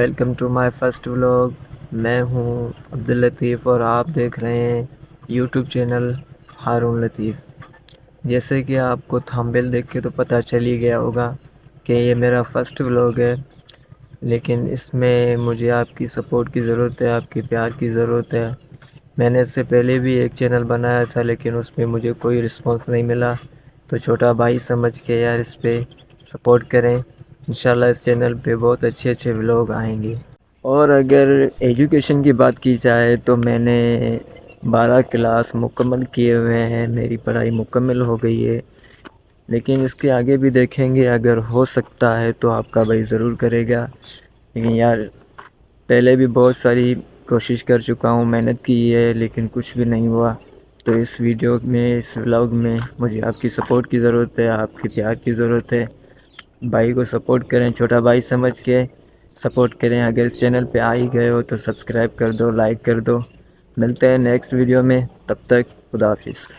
Welcome to my first vlog. میں ہوں عبداللطیف اور آپ دیکھ رہے ہیں یوٹیوب چینل ہارون لطیف۔ جیسے کہ آپ کو تھمبنیل دیکھ کے تو پتہ چل ہی گیا ہوگا کہ یہ میرا فرسٹ ولاگ ہے، لیکن اس میں مجھے آپ کی سپورٹ کی ضرورت ہے، آپ کی پیار کی ضرورت ہے۔ میں نے اس سے پہلے بھی ایک چینل بنایا تھا، لیکن اس میں مجھے کوئی رسپانس نہیں ملا، تو چھوٹا بھائی سمجھ کے یار اس پہ سپورٹ کریں۔ انشاءاللہ اس چینل پہ بہت اچھے ولاگ آئیں گے۔ اور اگر ایجوکیشن کی بات کی جائے تو میں نے 12 کلاس مکمل کیے ہوئے ہیں، میری پڑھائی مکمل ہو گئی ہے، لیکن اس کے آگے بھی دیکھیں گے، اگر ہو سکتا ہے تو آپ کا بھائی ضرور کرے گا۔ لیکن یار پہلے بھی بہت ساری کوشش کر چکا ہوں، محنت کی ہے، لیکن کچھ بھی نہیں ہوا۔ تو اس ویڈیو میں، اس ولاگ میں مجھے آپ کی سپورٹ کی ضرورت ہے، آپ کی پیار کی ضرورت ہے۔ بھائی کو سپورٹ کریں، چھوٹا بھائی سمجھ کے سپورٹ کریں۔ اگر اس چینل پہ آ ہی گئے ہو تو سبسکرائب کر دو، لائک کر دو۔ ملتے ہیں نیکسٹ ویڈیو میں، تب تک خدا حافظ۔